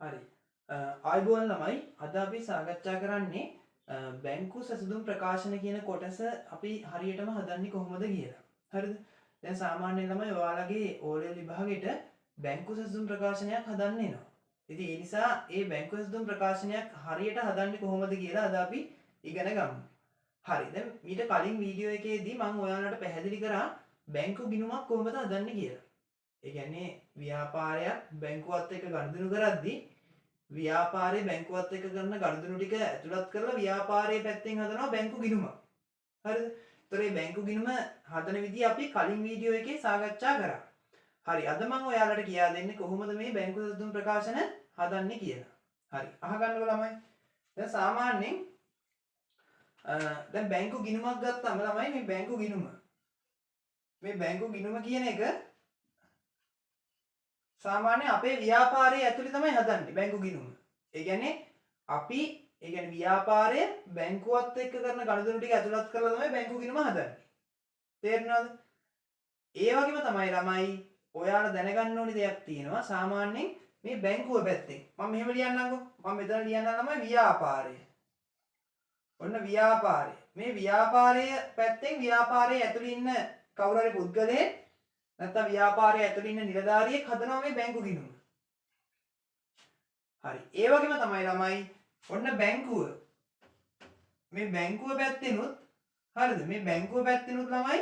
හරි. ආයිබෝන් ළමයි අද අපි සාකච්ඡා කරන්නේ බැංකු සැසඳුම් ප්‍රකාශන කියන කොටස අපි හරියටම හදන්නේ කොහොමද කියලා. හරිද? දැන් සාමාන්‍යයෙන් ළමයි ඔයාලගේ O level විභාගෙට බැංකු සැසඳුම් ප්‍රකාශනයක් හදන්න එනවා. ඉතින් ඒ නිසා ඒ බැංකු සැසඳුම් ප්‍රකාශනයක් හරියට හදන්නේ කොහොමද කියලා අද අපි ඉගෙන ගමු. හරි. දැන් මීට කලින් වීඩියෝ එකේදී මම ඔයාලට පැහැදිලි කරා බැංකු ගිණුමක් කොහොමද හදන්නේ කියලා. ඒ කියන්නේ ව්‍යාපාරයක් බැංකුවත් එක්ක ගනුදෙනු කරද්දී ව්‍යාපාරයේ බැංකුවත් එක්ක කරන ගනුදෙනු ටික ඇතුළත් කරලා ව්‍යාපාරයේ පැත්තෙන් හදනවා බැංකු ගිණුම. හරිද? ඒතර මේ බැංකු ගිණුම හදන විදිහ අපි කලින් වීඩියෝ එකේ සාකච්ඡා කරා. හරි අද මම ඔයාලට කියා දෙන්නේ කොහොමද මේ බැංකු සැසඳුම් ප්‍රකාශන හදන්නේ කියලා. හරි අහගන්නකො ළමයි. දැන් සාමාන්‍යයෙන් දැන් බැංකු ගිණුමක් ගත්තාම ළමයි මේ බැංකු ගිණුම මේ බැංකු ගිණුම කියන එක සාමාන්‍ය අපේ ව්‍යාපාරයේ ඇතුලේ තමයි හදන්නේ බැංකු ගිණුම. ඒ කියන්නේ අපි ඒ කියන්නේ ව්‍යාපාරය බැංකුවත් එක්ක කරන ගනුදෙනු ටික ඇතුළත් කරලා තමයි බැංකු ගිණුම හදන්නේ. තේරෙනවද? ඒ වගේම තමයි ළමයි ඔයාලා දැනගන්න ඕනි දෙයක් තියෙනවා. සාමාන්‍යයෙන් මේ බැංකුව පැත්තෙන් මම මෙහෙම ලියන්නම්කෝ. මම මෙතන ලියන්නම් ළමයි ව්‍යාපාරය. ඔන්න ව්‍යාපාරය. මේ ව්‍යාපාරය පැත්තෙන් ව්‍යාපාරයේ ඇතුලේ ඉන්න කවුරු හරි පුද්ගලයෙක් නැත්නම් ව්‍යාපාරයේ ඇතුළේ ඉන්න නිලධාරියෙක් හදනවා මේ බැංකු ගිණුම. හරි. ඒ වගේම තමයි ළමයි ඔන්න බැංකුව. මේ බැංකුව පැත්තෙනුත් හරිද? මේ බැංකුව පැත්තෙනුත් ළමයි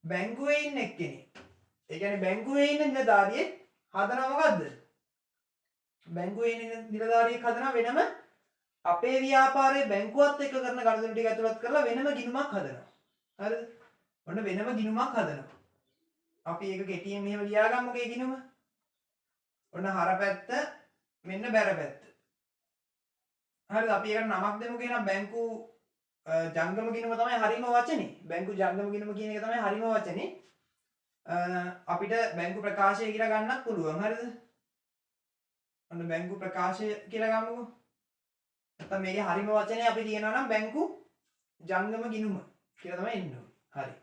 බැංකුවේ ඉන්න එක්කෙනෙක්. ඒ කියන්නේ බැංකුවේ ඉන්න නිලධාරියෙක් හදනවා මොකද්ද? බැංකුවේ ඉන්න නිලධාරියෙක් හදනවා වෙනම අපේ ව්‍යාපාරයේ බැංකුවත් එක්ක කරන ගනුදෙනු ටික ඇතුළත් කරලා වෙනම ගිණුමක් හදනවා. හරිද? ඔන්න වෙනම ගිණුමක් හදනවා. අපි ඒක කෙටියෙන් මෙහෙම ලියාගමුකෝ ඒ ගිණුම. ඔන්න හර පැත්ත මෙන්න බැර පැත්ත. හරිද? අපි ඒකට නමක් දෙමුකෝ එහෙනම් බැංකු ජංගම ගිණුම තමයි හරිම වචනේ. බැංකු ජංගම ගිණුම කියන එක තමයි හරිම වචනේ. අපිට බැංකු ප්‍රකාශය කියලා ගන්නත් පුළුවන්. හරිද? ඔන්න බැංකු ප්‍රකාශය කියලා ගමුකෝ. නැත්නම් මේකේ හරිම වචනේ අපි කියනවා නම් බැංකු ජංගම ගිණුම කියලා තමයි එන්න ඕනේ. හරි.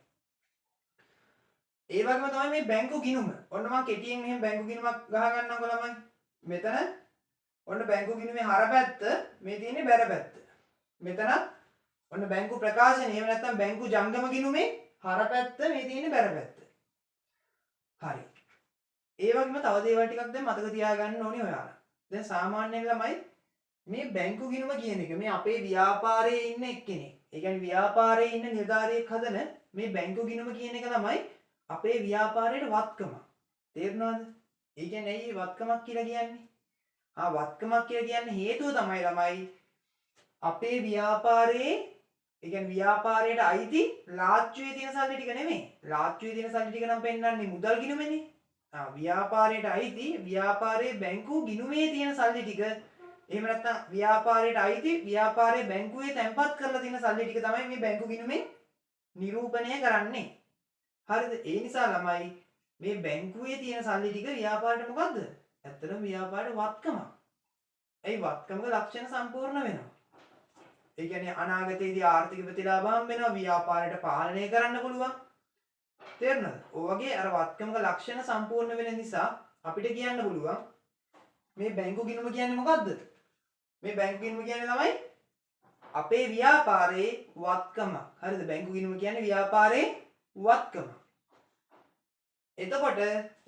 ඒ වගේම තමයි මේ බැංකු ගිණුම. ඔන්න මම කෙටියෙන් මෙහෙම බැංකු ගිණුමක් ගහ ගන්නම්කො ළමයි. මෙතන ඔන්න බැංකු ගිණුමේ හර පැත්ත මේ තියෙන්නේ බැර පැත්ත. මෙතනත් ඔන්න බැංකු ප්‍රකාශනය එහෙම නැත්නම් බැංකු ජංගම ගිණුමේ හර පැත්ත මේ තියෙන්නේ බැර පැත්ත. හරි. ඒ වගේම තව දේවල් ටිකක් දැන් මතක තියාගන්න ඕනේ ඔයාලා. දැන් සාමාන්‍යයෙන් ළමයි මේ බැංකු ගිණුම කියන එක මේ අපේ ව්‍යාපාරයේ ඉන්න එක්කෙනෙක්. ඒ කියන්නේ ව්‍යාපාරයේ ඉන්න නිලධාරියෙක් හදන මේ බැංකු ගිණුම කියන එක තමයි අපේ ව්‍යාපාරයට වත්කම. තේරුණාද? ඒ කියන්නේ ඇයි වත්කමක් කියලා කියන්නේ? වත්කමක් කියලා කියන්නේ හේතුව තමයි ළමයි අපේ ව්‍යාපාරයේ ඒ කියන්නේ ව්‍යාපාරයට අයිති ලාච්චුවේ තියෙන සල්ලි ටික නෙමෙයි. ලාච්චුවේ තියෙන සල්ලි ටික නම් පෙන්නන්නේ මුදල් ගිණුමනේ. ව්‍යාපාරයට අයිති ව්‍යාපාරයේ බැංකු ගිණුමේ තියෙන සල්ලි ටික එහෙම නැත්නම් ව්‍යාපාරයට අයිති ව්යාපාරයේ බැංකුවේ තැන්පත් කරලා තියෙන සල්ලි ටික තමයි මේ බැංකු ගිණුමෙන් නිරූපණය කරන්නේ. හරිද? ඒ නිසා ළමයි මේ බැංකුවේ තියෙන සල්ලි ටික ව්‍යාපාරයට මොකද්ද? ඇත්තටම ව්‍යාපාරයට වත්කමක්. ඒ වත්කමක ලක්ෂණ සම්පූර්ණ වෙනවා. ඒ කියන්නේ අනාගතයේදී ආර්ථික ප්‍රතිලාභ හම්බ වෙනවා, ව්‍යාපාරයට පාලනය කරන්න පුළුවන්. තේරුණාද? ඔය වගේ අර වත්කමක ලක්ෂණ සම්පූර්ණ වෙන නිසා අපිට කියන්න පුළුවන් මේ බැංකු ගිණුම කියන්නේ මොකද්ද? මේ බැංකු ගිණුම කියන්නේ ළමයි අපේ ව්‍යාපාරයේ වත්කම. හරිද? බැංකු ගිණුම කියන්නේ ව්‍යාපාරයේ වත්කම. එතකොට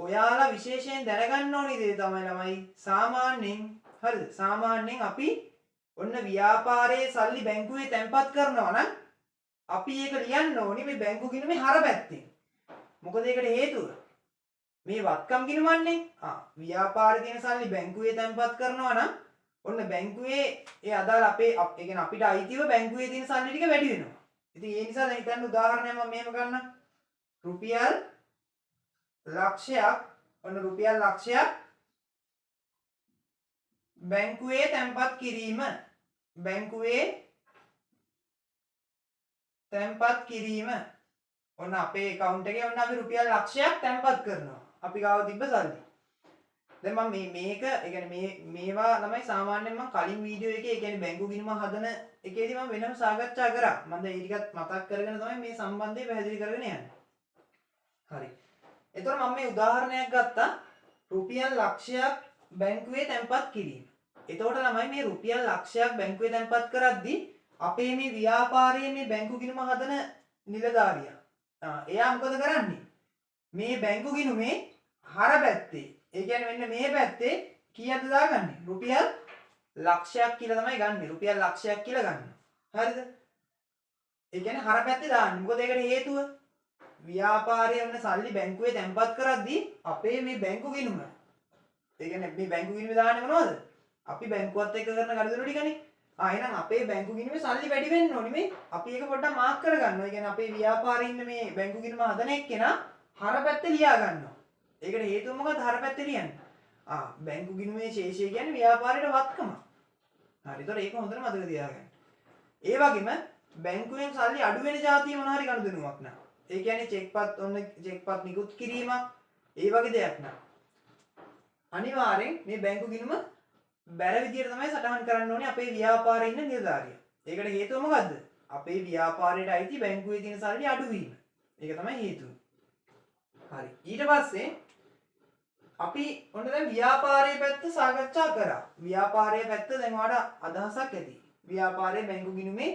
ඔයාලා විශේෂයෙන් දැනගන්න ඕනි දේ තමයි ළමයි සාමාන්‍යයෙන් හරිද? සාමාන්‍යයෙන් අපි ඔන්න ව්‍යාපාරයේ සල්ලි බැංකුවේ තැන්පත් කරනවා නම් අපි ඒක ලියන්න ඕනි මේ බැංකු ගිණුමේ හර පැත්තෙන්. මොකද ඒකට හේතුව මේ වත්කම් ගිණුමන්නේ. ව්‍යාපාරයේ තියෙන සල්ලි බැංකුවේ තැන්පත් කරනවා නම් ඔන්න බැංකුවේ ඒ අදාළ අපේ ඒ කියන්නේ අපිට අයිතිව බැංකුවේ තියෙන සල්ලි ටික වැඩි වෙනවා. ඉතින් ඒ නිසා දැන් හිතන්න උදාහරණයක් මම මෙහෙම ගන්නම්. රුපියල් ලක්ෂයක් ඔන්න රුපියල් ලක්ෂයක් බැංකුවේ තැන්පත් කිරීම බැංකුවේ තැන්පත් කිරීම ඔන්න අපේ account එකේ ඔන්න අපි රුපියල් ලක්ෂයක් තැන්පත් කරනවා අපි ගාව තිබ්බ සල්ලි. දැන් මම මේක ඒ කියන්නේ මේවා ළමයි සාමාන්‍යයෙන් මම කලින් වීඩියෝ එකේ ඒ කියන්නේ බැංකු ගිණුම හදන එකේදී මම වෙනම සාකච්ඡා කරා. මම දැන් ඒ ටිකත් මතක් කරගෙන තමයි මේ සම්බන්ධය පැහැදිලි කරගෙන යන්නේ. හරි. එතකොට මම මේ උදාහරණයක් ගත්තා රුපියල් ලක්ෂයක් බැංකුවේ තැන්පත් කිරීම. එතකොට ළමයි මේ රුපියල් ලක්ෂයක් බැංකුවේ තැන්පත් කරද්දී අපේ මේ ව්‍යාපාරයේ මේ බැංකු ගිණුම හදන නිලධාරියා එයා මොකද කරන්නේ? මේ බැංකු ගිණුමේ හර පැත්තේ, ඒ කියන්නේ මෙන්න මේ පැත්තේ කීයක්ද දාගන්නේ? රුපියල් ලක්ෂයක් කියලා තමයි ගන්නෙ. රුපියල් ලක්ෂයක් කියලා ගන්නවා. හරිද? ඒ කියන්නේ හර පැත්තේ දාන්නේ. මොකද ඒකට හේතුව ව්‍යාපාරයේ වෙන සල්ලි බැංකුවේ තැන්පත් කරද්දී අපේ මේ බැංකු ගිණුම, ඒ කියන්නේ මේ බැංකු ගිණුමේ දාන්නේ මොනවද? අපි බැංකුවත් එක්ක කරන ගනුදෙනු ටිකනේ. එහෙනම් අපේ බැංකු ගිණුමේ සල්ලි වැඩි වෙන්න ඕනේ මේ. අපි ඒක පොඩ්ඩක් මාක් කරගන්නවා. ඒ කියන්නේ අපේ ව්‍යාපාරේ ඉන්න මේ බැංකු ගිණුම හදන එක්කෙනා හර පැත්තේ ලියා ගන්නවා. ඒකට හේතුව මොකද්ද හර පැත්තේ ලියන්නේ? බැංකු ගිණුමේ ශේෂය කියන්නේ ව්‍යාපාරයට වත්කම. හරි. ඒතකොට ඒක හොඳට මතක තියාගන්න. ඒ වගේම බැංකුවෙන් සල්ලි අඩු වෙන જાතිය මොන හරි ගනුදෙනුවක් නා. ඒ කියන්නේ චෙක්පත් නිකුත් කිරීමක් ඒ වගේ දෙයක් නා. අනිවාර්යෙන් මේ බැංකු ගිණුම බැර විදියට තමයි සටහන් කරන්න ඕනේ අපේ ව්‍යාපාරේ ඉන්න නිලධාරියා. ඒකට හේතුව මොකද්ද? අපේ ව්‍යාපාරයට අයිති බැංකුවේ තියෙන සල්ලි අඩු වීම. ඒක තමයි හේතුව. හරි. ඊට පස්සේ අපි ඔන්න දැන් ව්‍යාපාරයේ පැත්ත සාකච්ඡා කරා. ව්‍යාපාරයේ පැත්ත දැන් ඔයාලට අදහසක් ඇති. ව්‍යාපාරයේ බැංකු ගිණුමේ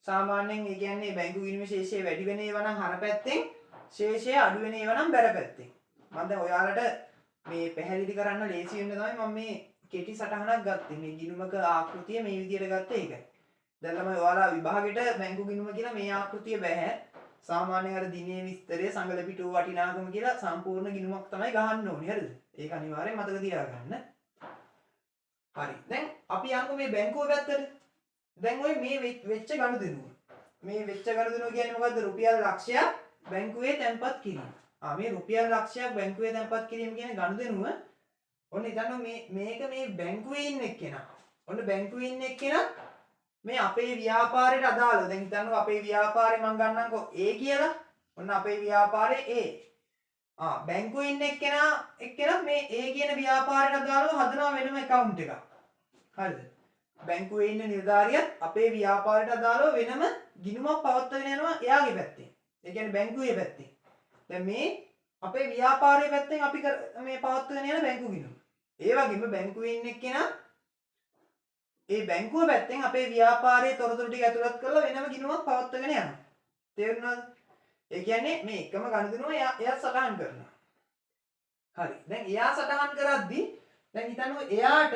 සාමාන්‍යයෙන් ඒ කියන්නේ බැංකු ගිණුමේ ශේෂය වැඩි වෙන ඒවා නම් හර පැත්තෙන්, ශේෂය අඩු වෙන ඒවා නම් බැර පැත්තෙන්. මම දැන් ඔයාලට මේ පැහැදිලි කරන්න ලේසි වෙන්න තමයි මම මේ කෙටි සටහනක් ගත්තේ. මේ ගිණුමක ආකෘතිය මේ විදිහට ගත්තේ ඒකයි. දැන් ළමයි ඔයාලා විභාගෙට බැංකු ගිණුම කියලා මේ ආකෘතිය බෑ. සාමාන්‍යයෙන් අර දිනේ විස්තරය සංගල පිටුව වටිනාකම කියලා සම්පූර්ණ ගිණුමක් තමයි ගහන්න ඕනේ. හරිද? ඒක අනිවාර්යෙන් මතක තියාගන්න. හරි. දැන් අපි යමු මේ බැංකුව පැත්තට. දැන් ඔය මේ වෙච්ච ගනුදෙනුව. මේ වෙච්ච ගනුදෙනුව කියන්නේ මොකද්ද? රුපියල් ලක්ෂයක් බැංකුවේ තැන්පත් කිරීම. මේ රුපියල් ලක්ෂයක් බැංකුවේ තැන්පත් කිරීම කියන ගනුදෙනුව ඔන්න හිතන්න මේක මේ බැංකුවේ ඉන්න එක්කෙනා. ඔන්න බැංකුවේ ඉන්න එක්කෙනා මේ අපේ ව්‍යාපාරයට අදාළව දැන් හිතන්නකෝ අපේ ව්‍යාපාරේ මම ගන්නම්කෝ A කියලා. ඔන්න අපේ ව්‍යාපාරේ A. බැංකුවේ ඉන්න එක්කෙනා මේ A කියන ව්‍යාපාරයට අදාළව හදනවා වෙනම account එකක්. හරිද? බැංකුවේ ඉන්න නිලධාරියත් අපේ ව්‍යාපාරයට අදාළව වෙනම ගිණුමක් පවත්වාගෙන යනවා එයාගේ පැත්තෙන්. ඒ කියන්නේ බැංකුවේ පැත්තෙන්. දැන් මේ අපේ ව්‍යාපාරයේ පැත්තෙන් අපි මේ පවත්වාගෙන යන බැංකු ගිණුම. ඒ වගේම බැංකුවේ ඉන්න එක්කෙනා ඒ බැංකුව පැත්තෙන් අපේ ව්‍යාපාරයේ තොරතුරු ටික ඇතුළත් කරලා වෙනම ගිණුමක් පවත්වාගෙන යනවා. තේරුණාද? ඒ කියන්නේ මේ එකම ගනුදෙනුව එයා සටහන් කරනවා. හරි. දැන් එයා සටහන් කරද්දී දැන් හිතන්නකෝ එයාට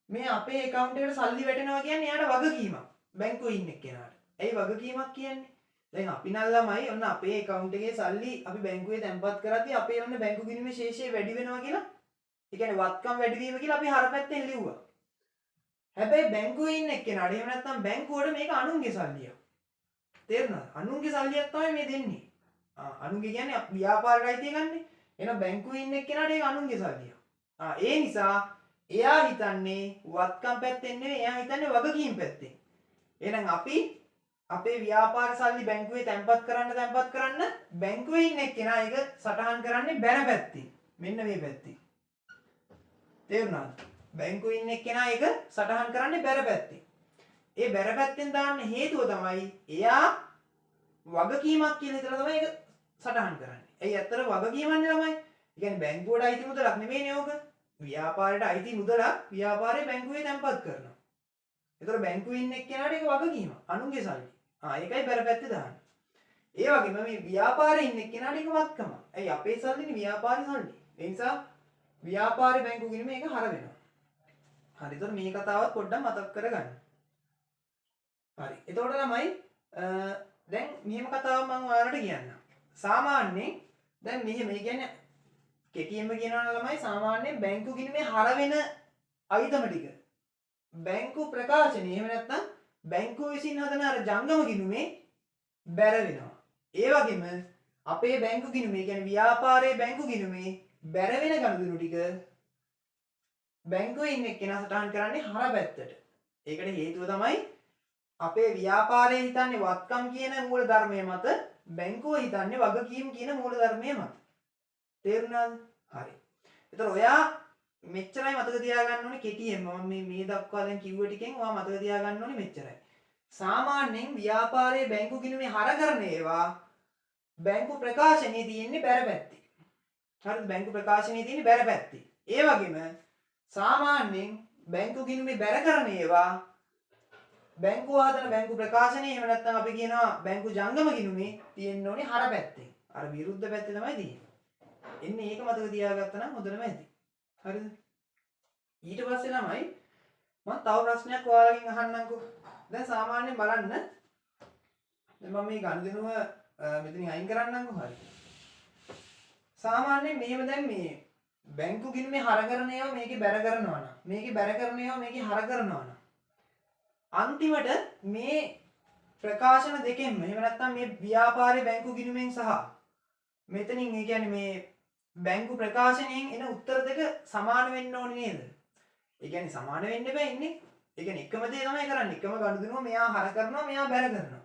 මේ අපේ account එකට සල්ලි වැටෙනවා කියන්නේ එයාට වගකීමක්. බැංකුවේ ඉන්න එක්කෙනාට. ඇයි වගකීමක් කියන්නේ? දැන් අපි නම් ළමයි ඔන්න අපේ account එකේ සල්ලි අපි බැංකුවේ තැන්පත් කරද්දී අපේ ඔන්න බැංකු ගිණුමේ ශේෂය වැඩි වෙනවා කියලා. ඒ කියන්නේ වත්කම් වැඩි වීම කියලා අපි හර පැත්තෙන් ලිව්වා. හැබැයි බැංකුවේ ඉන්න එක්කෙනාට එහෙම නැත්නම් බැංකුවට මේක අනුන්ගේ සල්ලියක්. තේරුණාද? අනුන්ගේ සල්ලියක් තමයි මේ දෙන්නේ. අනුන්ගේ කියන්නේ ව්‍යාපාරයට අයිති ගන්නෙ. එහෙනම් බැංකුවේ ඉන්න එක්කෙනාට ඒක අනුන්ගේ සල්ලියක්. ඒ නිසා එයා හිතන්නේ වත්කම් පැත්තෙන් නෙවෙයි එයා හිතන්නේ වගකීම් පැත්තෙන්. එහෙනම් අපි අපේ ව්‍යාපාර සල්ලි බැංකුවේ තැන්පත් කරන්න බැංකුවේ ඉන්න එක්කෙනා ඒක සටහන් කරන්නේ බැර පැත්තෙන්. මෙන්න මේ පැත්තෙන්. තේරුණාද? බැංකුවේ ඉන්න එක්කෙනා ඒක සටහන් කරන්නේ බැර පැත්තෙන්. ඒ බැර පැත්තෙන් දාන්න හේතුව තමයි එයා වගකීමක් කියලා හිතලා තමයි ඒක සටහන් කරන්නේ. ඇයි ඇත්තට වගකීමන්නේ ළමයි? ඒ කියන්නේ බැංකුවට අයිති මුදලක් නෙමෙයිනේ ඕක. ව්‍යාපාරයට අයිති මුදලක් ව්‍යාපාරේ බැංකුවේ තැන්පත් කරනවා. ඒතර බැංකුවේ ඉන්න එක්කෙනාට ඒක වගකීම. අනුන්ගේ සල්ලි. ඒකයි බැර පැත්තේ දාන්නේ. ඒ වගේම මේ ව්‍යාපාරේ ඉන්න එක්කෙනාට ඒක වත්කම. ඇයි අපේ සල්ලිනේ ව්‍යාපාරේ සල්ලි. ඒ නිසා ව්‍යාපාරේ බැංකු ගිණුම මේක හර වෙනවා. හරි. ඒතර මේ කතාවත් පොඩ්ඩක් මතක් කරගන්න. හරි. එතකොට ළමයි දැන් මෙහෙම කතාවක් මම ඔයාලට කියන්නම්. සාමාන්‍යයෙන් දැන් මෙහෙම කියන්නේ කෙටියෙන්ම කියනවා නම් ළමයි සාමාන්‍යයෙන් බැංකු ගිණුමේ හර වෙන අයිතම ටික බැංකු ප්‍රකාශනයේ එහෙම නැත්නම් බැංකුව විසින් හදන අර ජංගම ගිණුමේ බැර වෙනවා. ඒ වගේම අපේ බැංකු ගිණුමේ කියන්නේ ව්‍යාපාරයේ බැංකු ගිණුමේ බැර වෙන ගනුදෙනු ටික බැංකුවේ ඉන්න එක්කෙනා සටහන් කරන්නේ හර පැත්තට. ඒකට හේතුව තමයි අපේ ව්‍යාපාරයේ හිතන්නේ වත්කම් කියන මූල ධර්මය මත බැංකුව හිතන්නේ වගකීම් කියන මූල ධර්මය මත. තේරුණාද? හරි. ඒතර ඔයා මෙච්චරයි මතක තියාගන්න ඕනේ කෙටියෙන්ම මම මේ දක්වා දැන් කිව්ව ටිකෙන් ඔයා මතක තියාගන්න ඕනේ මෙච්චරයි. සාමාන්‍යයෙන් ව්‍යාපාරයේ බැංකු ගිණුමේ හර කරන ඒවා බැංකු ප්‍රකාශනයේ තියෙන්නේ බැර පැත්තේ. හරිද? බැංකු ප්‍රකාශනයේ තියෙන්නේ බැර පැත්තේ. ඒ වගේම සාමාන්‍යයෙන් බැංකු ගිණුමේ බැර කරන ඒවා බැංකුව හදන බැංකු ප්‍රකාශනයේ එහෙම නැත්නම් අපි කියනවා බැංකු ජංගම ගිණුමේ තියෙන්න ඕනේ හර පැත්තේ. අර විරුද්ධ පැත්තේ තමයි තියෙන්නේ. එන්නේ ඒක මතක තියාගත්තා නම් හොඳටම ඇති. හරිද? ඊට පස්සේ ළමයි මම තව ප්‍රශ්නයක් ඔයාලගෙන් අහන්නම්කෝ. දැන් සාමාන්‍යයෙන් බලන්න දැන් මම මේ ගනුදෙනුව මෙතනින් අයින් කරන්නම්කෝ. හරි. සාමාන්‍යයෙන් මෙහෙම දැන් මේ බැංකු ගිණුමේ හර කරන ඒවා මේකේ බැර කරනවා නම් මේකේ බැර කරන ඒවා මේකේ හර කරනවා නම් අන්තිමට මේ ප්‍රකාශන දෙකෙන්ම එහෙම නැත්නම් මේ ව්‍යාපාරයේ බැංකු ගිණුමෙන් සහ මෙතනින් ඒ කියන්නේ මේ බැංකු ප්‍රකාශනයෙන් එන උත්තර දෙක සමාන වෙන්න ඕනේ නේද? ඒ කියන්නේ සමාන වෙන්න බෑ ඉන්නේ. ඒ කියන්නේ එකම දේ තමයි කරන්නේ. එකම ගනුදෙනුව මෙයා හර කරනවා මෙයා බැර කරනවා.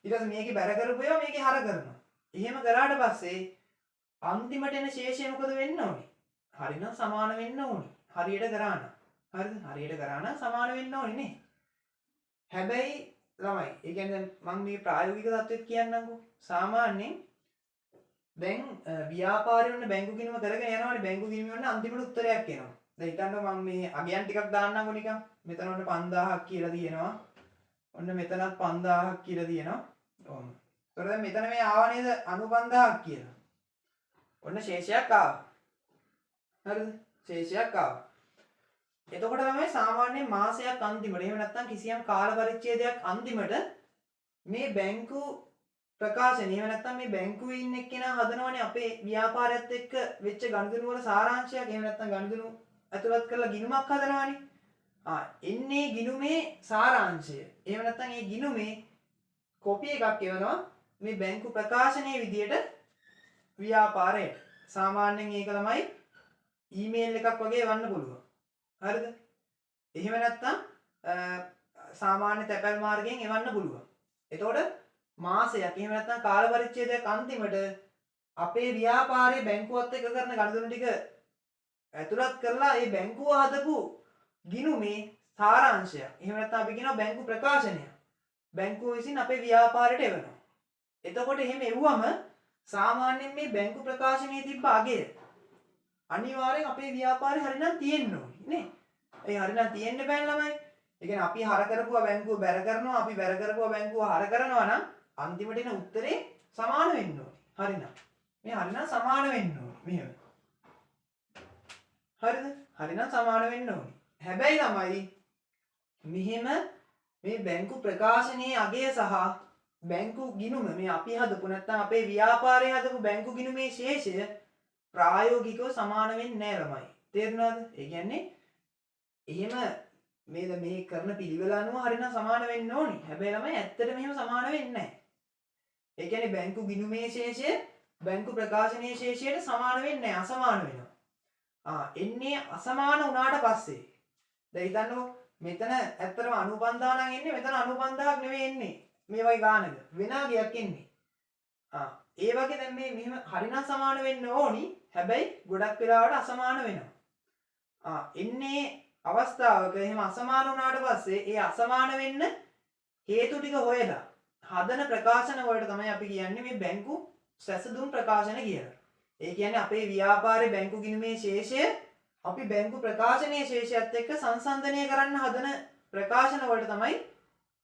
ඊට පස්සේ මේකේ බැර කරපු ඒවා මේකේ හර කරනවා. එහෙම කරාට පස්සේ අන්තිමට එන ශේෂය මොකද වෙන්න ඕනේ? හරිනම් සමාන වෙන්න ඕනේ. හරියට කරා නම්. හරිද? හරියට කරා නම් සමාන වෙන්න ඕනේ නේ. හැබැයි ළමයි ඒ කියන්නේ මම මේ ප්‍රායෝගික தත්වෙත් කියන්නම්කෝ. සාමාන්‍යයෙන් දැන් ව්‍යාපාරේ වුණ බැංකු ගිණුම කරගෙන යනවානේ බැංකු ගිණුමේ වුණ අන්තිමට උත්තරයක් එනවා. දැන් හිතන්න මම මේ අගයන් ටිකක් දාන්නම්කෝ නිකන්. මෙතන ඔන්න 5000ක් කියලා තියෙනවා. ඔන්න මෙතනත් 5000ක් කියලා තියෙනවා. ඔව්. ඒතර දැන් මෙතන මේ ආව නේද 95000ක් කියලා. ඔන්න ශේෂයක් ආවා. හරිද? ශේෂයක් ආවා. එතකොට තමයි සාමාන්‍ය මාසයක් අන්තිමට එහෙම නැත්නම් කිසියම් කාල පරිච්ඡේදයක් අන්තිමට මේ බැංකු ප්‍රකාශනය එහෙම නැත්නම් මේ බැංකුවේ ඉන්න එක්කෙනා හදනවනේ අපේ ව්‍යාපාරයත් එක්ක වෙච්ච ගනුදෙනු වල සාරාංශයක් එහෙම නැත්නම් ගනුදෙනු ඇතුළත් කරලා ගිණුමක් හදනවනේ. එන්නේ ගිණුමේ සාරාංශය. එහෙම නැත්නම් මේ ගිණුමේ කොපි එකක් එවනවා මේ බැංකු ප්‍රකාශනයේ විදියට ව්‍යාපාරයට. සාමාන්‍යයෙන් ඒක තමයි ඊමේල් එකක් වගේ එවන්න පුළුවන්. හරිද? එහෙම නැත්නම් සාමාන්‍ය තැපැල් මාර්ගයෙන් එවන්න පුළුවන්. එතකොට මාසයක් එහෙම නැත්නම් කාල පරිච්ඡේදයක් අන්තිමට අපේ ව්‍යාපාරයේ බැංකුවත් එක්ක කරන ගනුදෙනු ටික ඇතුළත් කරලා ඒ බැංකුව හදපු ගිණුමේ සාරාංශය. එහෙම නැත්නම් අපි කියනවා බැංකු ප්‍රකාශනය. බැංකුව විසින් අපේ ව්‍යාපාරයට එවනවා. එතකොට එහෙම එව්වම සාමාන්‍යයෙන් මේ බැංකු ප්‍රකාශනයේ තිබ්බ අගය අනිවාර්යෙන් අපේ ව්‍යාපාරේ හරිනම් තියෙන්න ඕනේ නේ. ඒ හරිනම් තියෙන්න බෑ ළමයි. ඒ කියන්නේ අපි හර කරපුවා බැංකුව බැර කරනවා අපි බැර කරපුවා බැංකුව හර කරනවා නම් අන්තිමට එන උත්තරේ සමාන වෙන්න ඕනේ. හරිනම්. මේ හරිනම් සමාන වෙන්න ඕනේ. මෙහෙම. හරිද? හරිනම් සමාන වෙන්න ඕනේ. හැබැයි ළමයි මෙහෙම මේ බැංකු ප්‍රකාශනයේ අගය සහ බැංකු ගිණුම මේ අපි හදපු නැත්නම් අපේ ව්‍යාපාරයේ හදපු බැංකු ගිණුමේ ශේෂය ප්‍රායෝගිකව සමාන වෙන්නේ නැහැ ළමයි. තේරුණාද? ඒ කියන්නේ එහෙම මේ කරන පිළිවෙල අනුව හරිනම් සමාන වෙන්න ඕනි. හැබැයි ළමයි ඇත්තටම එහෙම සමාන වෙන්නේ නැහැ. ඒ කියන්නේ බැංකු ගිණුමේ ශේෂය බැංකු ප්‍රකාශනයේ ශේෂයට සමාන වෙන්නේ නැහැ. අසමාන වෙනවා. එන්නේ අසමාන වුණාට පස්සේ දැන් හිතන්නකෝ මෙතන ඇත්තටම 95000 නම් එන්නේ මෙතන 95000ක් නෙවෙයි එන්නේ. මේ වගේ ගානක වෙනාගයක් එන්නේ. ඒ වගේ දැන් මේ මෙහෙම හරිනම් සමාන වෙන්න ඕනි. හැබැයි ගොඩක් වෙලාවට අසමාන වෙනවා. එන්නේ අවස්ථාවක එහෙම අසමාන වුණාට පස්සේ ඒ අසමාන වෙන්න හේතු ටික හොයලා හදන ප්‍රකාශන වලට තමයි අපි කියන්නේ මේ බැංකු සැසඳුම් ප්‍රකාශන කියලා. ඒ කියන්නේ අපේ ව්‍යාපාරේ බැංකු ගිණුමේ ශේෂය අපි බැංකු ප්‍රකාශනයේ ශේෂයත් එක්ක සංසන්දනය කරන්න හදන ප්‍රකාශන වලට තමයි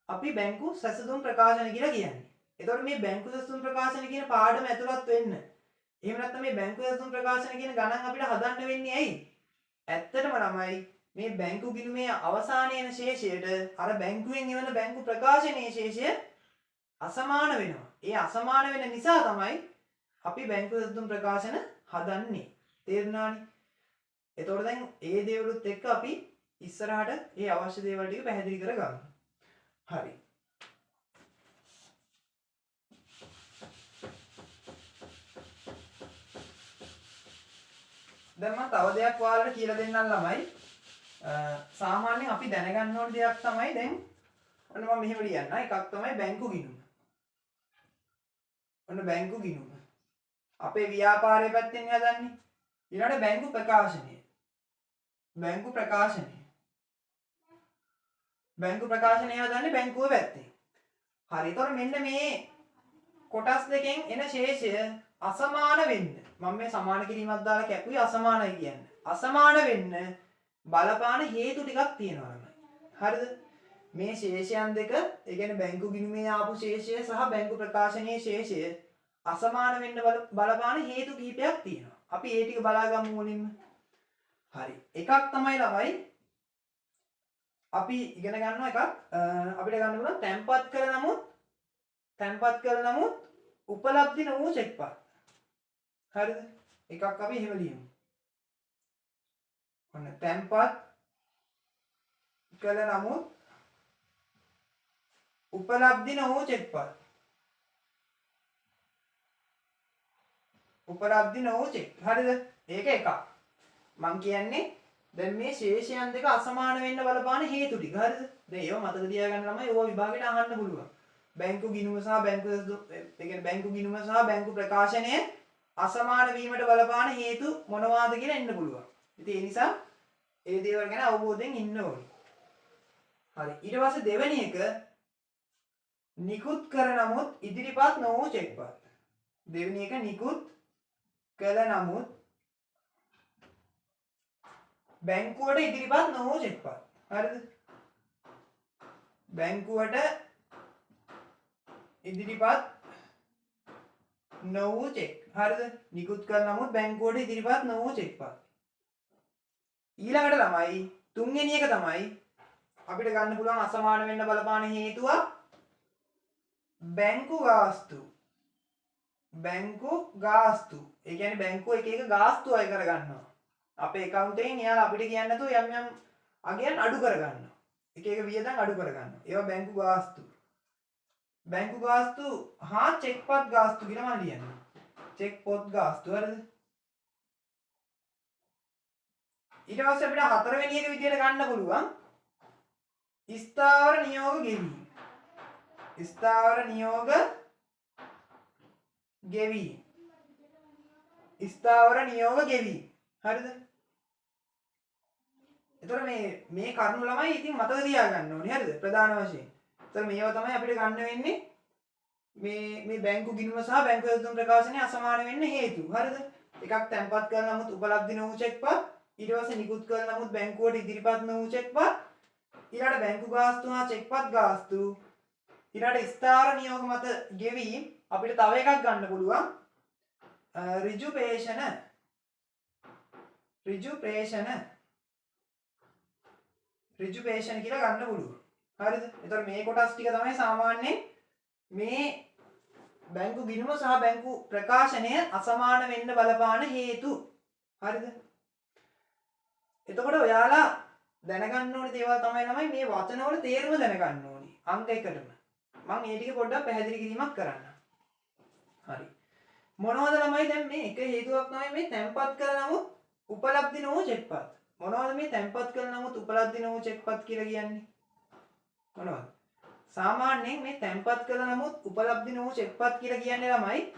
අපි බැංකු සැසඳුම් ප්‍රකාශන කියලා කියන්නේ. එතකොට මේ බැංකු සැසඳුම් ප්‍රකාශන කියන පාඩම ඇතුළත් වෙන්න. එහෙම නැත්නම් මේ බැංකු සැසඳුම් ප්‍රකාශන කියන ගණන් අපිට හදන්න වෙන්නේ ඇයි? ඇත්තටම ළමයි මේ බැංකු ගිණුමේ අවසානයේ එන ශේෂයට අර බැංකුවෙන් එවන බැංකු ප්‍රකාශනයේ ශේෂය අසමාන වෙනවා. ඒ අසමාන වෙන නිසා තමයි අපි බැංකු සැසඳුම් ප්‍රකාශන හදන්නේ. තේරුණානේ? එතකොට දැන් ඒ දේවලුත් එක්ක අපි ඉස්සරහට ඒ අවශ්‍ය දේවල් ටික පැහැදිලි කරගමු. හරි. දැන් මම තව දෙයක් ඔයාලට කියලා දෙන්නම් ළමයි. සාමාන්‍යයෙන් අපි දැනගන්න ඕන දෙයක් තමයි දැන් ඔන්න මම මෙහෙම ලියන්න. එකක් තමයි බැංකු ගිණුම. ඔන්න බැංකු ගිණුම. අපේ ව්‍යාපාරයේ පැත්තෙන් හදන්නේ. ඊළඟට බැංකු ප්‍රකාශනය. බැංකු ප්‍රකාශනය. බැංකු ප්‍රකාශනය හදන්නේ බැංකුව පැත්තෙන්. හරි. ඒතකොට මෙන්න මේ කොටස් දෙකෙන් එන ශේෂය අසමාන වෙන්න. මම මේ සමාන කිරීමක් දාලා කැපුවේ අසමානයි කියන්නේ. අසමාන වෙන්න බලපාන හේතු ටිකක් තියෙනවා ළමයි. හරිද? මේ ශේෂයන් දෙක, ඒ කියන්නේ බැංකු ගිණුමේ ආපු ශේෂය සහ බැංකු ප්‍රකාශනයේ ශේෂය අසමාන වෙන්න බලපාන හේතු කිහිපයක් තියෙනවා. අපි ඒ ටික බලාගමු මුලින්ම. හරි. එකක් තමයි ළමයි අපි ඉගෙන ගන්නවා එකක් අපිට ගන්න පුළුවන් තැම්පත් කළ නමුත් උපලබ්ධි නොවූ චෙක්පත්. හරිද? එකක් අපි එහෙම ලියමු. ඔන්න තැම්පත් කළ නමුත් උපලබ්ධි නොවූ චෙක්පත්. උපලබ්ධි නොවූ චෙක්. හරිද? ඒක එකක්. මං කියන්නේ දැන් මේ ශේෂයන් දෙක අසමාන වෙන්න බලපාන හේතු ටික. හරිද? දැන් ඒව මතක තියාගන්න ළමයි ඕවා විභාගෙට අහන්න පුළුවන්. බැංකු ගිණුම සහ බැංකු ගිණුම සහ බැංකු ප්‍රකාශනය අසමාන වීමට බලපාන හේතු මොනවාද කියලා එන්න පුළුවන්. ඉතින් ඒ නිසා ඒ දේවල් ගැන අවබෝධයෙන් ඉන්න ඕනේ. හරි. ඊට පස්සේ දෙවෙනි එක නිකුත් කර නමුත් ඉදිරිපත් නොවූ චෙක්පත්. දෙවෙනි එක නිකුත් කළ නමුත් බැංකුවට ඉදිරිපත් නොවූ චෙක්පත්. හරිද? බැංකුවට ඉදිරිපත් නොවූ චෙක්. හරිද? නිකුත් කළ නමුත් බැංකුවට ඉදිරිපත් නොවූ චෙක්පත්. ඊළඟට ළමයි තුන්වෙනි එක තමයි අපිට ගන්න පුළුවන් අසමාන වෙන්න බලපාන හේතුව බැංකු ගාස්තු. බැංකු ගාස්තු. ඒ කියන්නේ බැංකුව එක එක ගාස්තු අය කර ගන්නවා. අපේ account එකෙන් එයාලා අපිට කියන්නේ නැතුව යම් යම් අගයන් අඩු කර ගන්නවා. එක එක වියදම් අඩු කර ගන්නවා. ඒවා බැංකු ගාස්තු. බැංකු ගාස්තු හා චෙක්පත් ගාස්තු කියලා මම ලියනවා. චෙක් පොත් ගාස්තු. හරිද? ඊට පස්සේ අපිට හතරවෙනි එක විදියට ගන්න පුළුවන් ස්ථාවර නියෝග ගෙවීම. ස්ථාවර නියෝග ගෙවීම. ස්ථාවර නියෝග ගෙවීම. හරිද? එතකොට මේ කරුණු ළමයි ඉතින් මතක තියාගන්න ඕනේ. හරිද? ප්‍රධාන වශයෙන්. එතකොට මේවා තමයි අපිට ගන්න වෙන්නේ මේ බැංකු ගිණුම සහ බැංකු යොදුන් ප්‍රකාශනයේ අසමාන වෙන්න හේතු. හරිද? එකක් තැන්පත් කරන නමුත් උපලබ්ධි නොවූ චෙක්පත්. ඊට පස්සේ නිකුත් කරන නමුත් බැංකුවට ඉදිරිපත් නොවූ චෙක්පත්. ඊළඟට බැංකු ගාස්තු හා චෙක්පත් ගාස්තු. ඊළඟට ස්ථාවර නියෝග මත ගෙවීම. අපිට තව එකක් ගන්න පුළුවන් ඍජු ප්‍රේෂණ. ඍජු ප්‍රේෂණ කියලා ගන්න පුළුවන්. හරිද? එතකොට මේ කොටස් ටික තමයි සාමාන්‍යයෙන් මේ බැංකු ගිණුම සහ බැංකු ප්‍රකාශනය අසමාන වෙන්න බලපාන හේතු. හරිද? එතකොට ඔයාලා දැනගන්න ඕනේ දේවල් තමයි ළමයි මේ වචනවල තේරුම දැනගන්න ඕනේ. අංක 1ටම. මම මේ ටික පොඩ්ඩක් පැහැදිලි කිරීමක් කරන්න. හරි. මොනවද ළමයි දැන් මේ එක හේතුවක් තමයි මේ තැන්පත් කළ නමුත් උපලබ්ධි නොවූ චෙක්පත්. මොනවද මේ තැන්පත් කළ නමුත් උපලබ්ධි නොවූ චෙක්පත් කියලා කියන්නේ? මොනවද? සාමාන්‍යයෙන් මේ තැන්පත් කළ නමුත් උපලබ්ධි නොවූ චෙක්පත් කියලා කියන්නේ ළමයි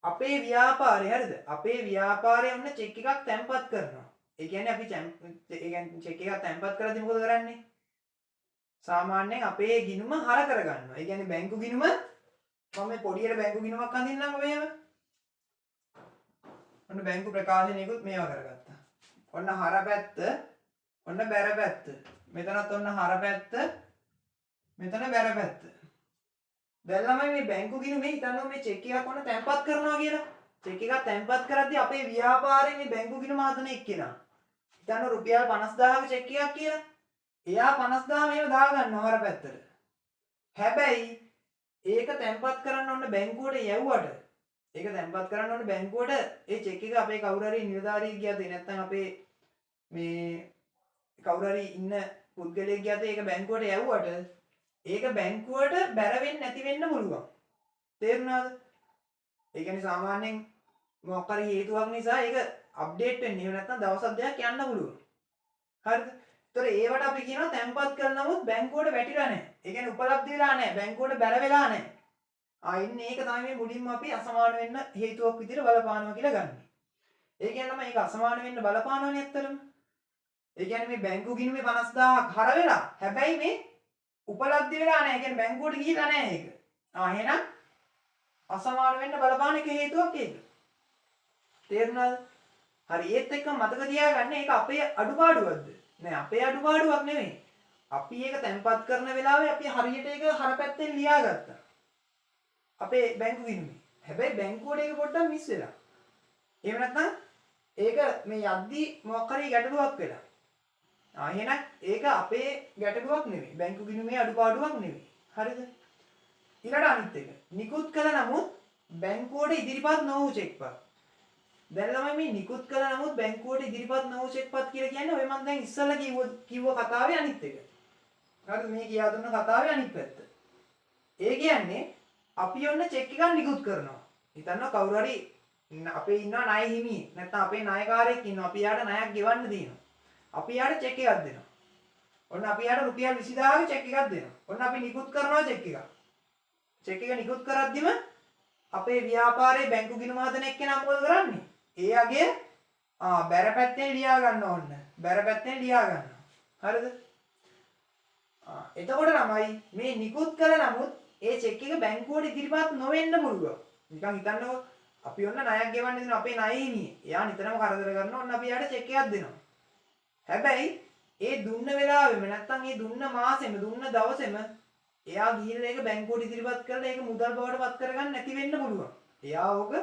අපේ ව්‍යාපාරය. හරිද? අපේ ව්‍යාපාරයේ ඔන්න චෙක් එකක් තැන්පත් කරනවා. ඒ කියන්නේ අපි චෙක් එකක් තැන්පත් කරද්දී මොකද කරන්නේ? සාමාන්‍යයෙන් අපේ ගිණුම හර කරගන්නවා. ඒ කියන්නේ බැංකු ගිණුම මම මේ පොඩියට බැංකු ගිණුමක් අඳින්නම්කො මෙහෙම. ඔන්න බැංකු ප්‍රකාශනයකුත් මේවා කරගත්තා. ඔන්න හර පැත්ත, ඔන්න බැර පැත්ත. මෙතනත් ඔන්න හර පැත්ත, මෙතන බැර පැත්ත. දැන් ළමයි මේ බැංකු ගිණුමේ හිතන්න මේ චෙක් එකක් ඔන්න තැන්පත් කරනවා කියලා. චෙක් එකක් තැන්පත් කරද්දී අපේ ව්‍යාපාරයේ මේ බැංකු ගිණුම හදන එක්කෙනා. හිතන්න රුපියල් 50000ක චෙක් එකක් කියලා. එයා 50000 මේව දාගන්නවා හර පැත්තට. හැබැයි ඒක තැන්පත් කරන්න ඕන බැංකුවට යවුවට ඒක තැන්පත් කරන්න ඕන බැංකුවට ඒ චෙක් එක අපේ කවුරු හරි නිලධාරියෙක් ගියද නැත්නම් අපේ මේ කවුරු හරි ඉන්න පුද්ගලයෙක් ගියද ඒක බැංකුවට යවුවට ඒක බැංකුවට බැර වෙන්නේ නැති වෙන්න පුළුවන්. තේරුණාද? ඒ කියන්නේ සාමාන්‍යයෙන් මොකක් හරි හේතුවක් නිසා ඒක අප්ඩේට් වෙන්නේ. එහෙම නැත්නම් දවස් දෙකක් යන්න පුළුවන්. හරිද? ඒතර ඒවට අපි කියනවා තැන්පත් කරන නමුත් බැංකුවට වැටිලා නැහැ. ඒ කියන්නේ උපලබ්ධි වෙලා නැහැ. බැංකුවට බැර වෙලා නැහැ. ඉන්නේ ඒක තමයි මේ මුලින්ම අපි අසමාන වෙන්න හේතුවක් විදිහට බලපානවා කියලා ගන්න. ඒ කියන්නේ මේක අසමාන වෙන්න බලපානවනේ ඇත්තටම. ඒ කියන්නේ මේ බැංකු ගිණුමේ 50000ක් හර වෙලා හැබැයි මේ උපලබ්ධි වෙලා නැහැ. ඒ කියන්නේ බැංකුවට ගිහිලා නැහැ ඒක. එහෙනම් අසමාන වෙන්න බලපාන එක හේතුවක් ඒක. තේරුණාද? හරි ඒත් එක්ක මතක තියාගන්න ඒක අපේ අඩුපාඩුවක්ද? නෑ අපේ අඩුපාඩුවක් නෙමෙයි. අපි ඒක තැන්පත් කරන වෙලාවේ අපි හරියට ඒක හරපැත්තෙන් ලියාගත්තා. අපේ බැංකු ගිණුමේ. හැබැයි බැංකුවට ඒක පොඩ්ඩක් මිස් වෙලා. එහෙම නැත්නම් ඒක මේ යද්දි මොකක් හරි ගැටලුවක් වෙලා. එහෙනම් ඒක අපේ ගැටලුවක් නෙමෙයි. බැංකු ගිණුමේ අඩුපාඩුවක් නෙමෙයි. හරිද? ඊළඟ අනිත් එක. නිකුත් කළ නමුත් බැංකුවට ඉදිරිපත් නොවූ චෙක්පත්. දැන් ළමයි මේ නිකුත් කළ නමුත් බැංකුවට ඉදිරිපත් නොවූ චෙක්පත් කියලා කියන්නේ ඔය මම දැන් ඉස්සෙල්ලා කිව්ව කතාවේ අනිත් එක. හරිද? මේ කියා දුන්න කතාවේ අනිත් පැත්ත. ඒ කියන්නේ අපි ඔන්න චෙක් එකක් නිකුත් කරනවා. හිතන්න කවුරු හරි අපේ ඉන්නවා ණය හිමියෙක්. නැත්නම් අපේ ණයකාරයෙක් ඉන්නවා. අපි යාට ණයක් ගෙවන්න දෙනවා. අපි යාට චෙක් එකක් දෙනවා. ඔන්න අපි යාට රුපියල් 20000ක චෙක් එකක් දෙනවා. ඔන්න අපි නිකුත් කරනවා චෙක් එකක්. චෙක් එක නිකුත් කරද්දිම අපේ ව්‍යාපාරයේ බැංකු ගිණුම හදන එක්කෙනා මොකද කරන්නේ? එයාගේ බැර පැත්තෙන් ලියා ගන්න ඕන්න. බැර පැත්තෙන් ලියා ගන්නවා. හරිද? එතකොට ළමයි මේ නිකුත් කළ නමුත් ඒ චෙක් එක බැංකුවට ඉදිරිපත් නොවෙන්න පුළුවන්. නිකන් හිතන්නකෝ අපි ඔන්න ණයක් ගෙවන්න දෙන අපේ ණය හිමියේ. එයා නිතරම කරදර කරනවා ඔන්න අපි යාට චෙක් එකක් දෙනවා. හැබැයි ඒ දුන්න වෙලාවෙම නැත්තම් ඒ දුන්න මාසෙම දුන්න දවසේම එයා ගිහිල්ලා ඒක බැංකුවට ඉදිරිපත් කරලා ඒක මුදල් බවට පත් කරගන්න නැති වෙන්න පුළුවන්. එයා ඕක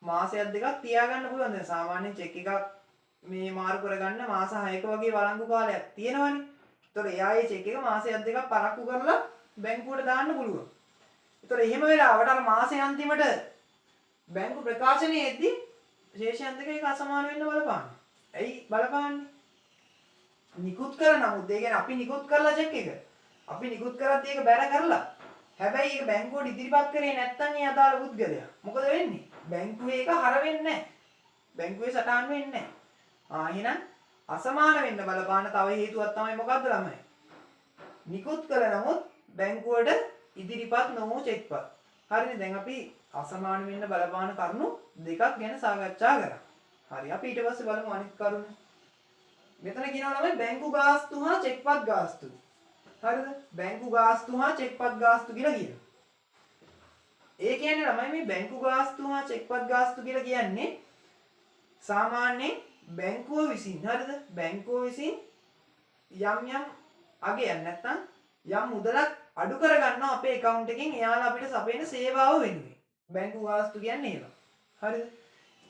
මාසයක් දෙකක් තියාගන්න පුළුවන්. දැන් සාමාන්‍යයෙන් චෙක් එකක් මේ මාරු කරගන්න මාස 6ක වගේ වළංගු කාලයක් තියෙනවනේ. ඒතකොට එයා ඒ චෙක් එක මාසයක් දෙකක් පරක්කු කරලා බැංකුවට දාන්න පුළුවන්. ඒතකොට එහෙම වෙලාවට අර මාසේ අන්තිමට බැංකු ප්‍රකාශනයේදී ශේෂයන් දෙක එක අසමාන වෙන්න බලපාන්නේ. ඇයි බලපාන්නේ? නිකුත් කළ නමුත් ඒ කියන්නේ අපි නිකුත් කරලා චෙක් එක. අපි නිකුත් කරත් ඒක බැර කරලා. හැබැයි ඒක බැංකුවට ඉදිරිපත් කරේ නැත්නම් ඒ අදාළ පුද්ගලයා. මොකද වෙන්නේ? බැංකුවේ ඒක හර වෙන්නේ නැහැ. බැංකුවේ සටහන් වෙන්නේ නැහැ. එහෙනම් අසමාන වෙන්න බලපාන තව හේතුවක් තමයි මොකද්ද ළමයි? නිකුත් කළ නමුත් බැංකුවට ඉදිරිපත් නොවූ චෙක්පත්. හරිනේ දැන් අපි අසමාන වෙන්න බලපාන කරුණු දෙකක් ගැන සාකච්ඡා කරා. හරි අපි ඊට පස්සේ බලමු අනිත් කරුණ. මෙතන කියනවා ළමයි බැංකු ගාස්තු හා චෙක්පත් ගාස්තු. හරිද? බැංකු ගාස්තු හා චෙක්පත් ගාස්තු කියලා කියනවා. ඒ කියන්නේ ළමයි මේ බැංකු ගාස්තු හා චෙක්පත් ගාස්තු කියලා කියන්නේ සාමාන්‍යයෙන් බැංකුව විසින් හරිද? බැංකුව විසින් යම් අගයක් නැත්තම් යම් මුදලක් අඩු කරගන්නවා අපේ account එකෙන් එයාලා අපිට සපයන සේවාව වෙනුවෙන්. බැංකු ගාස්තු කියන්නේ ඒවා. හරිද?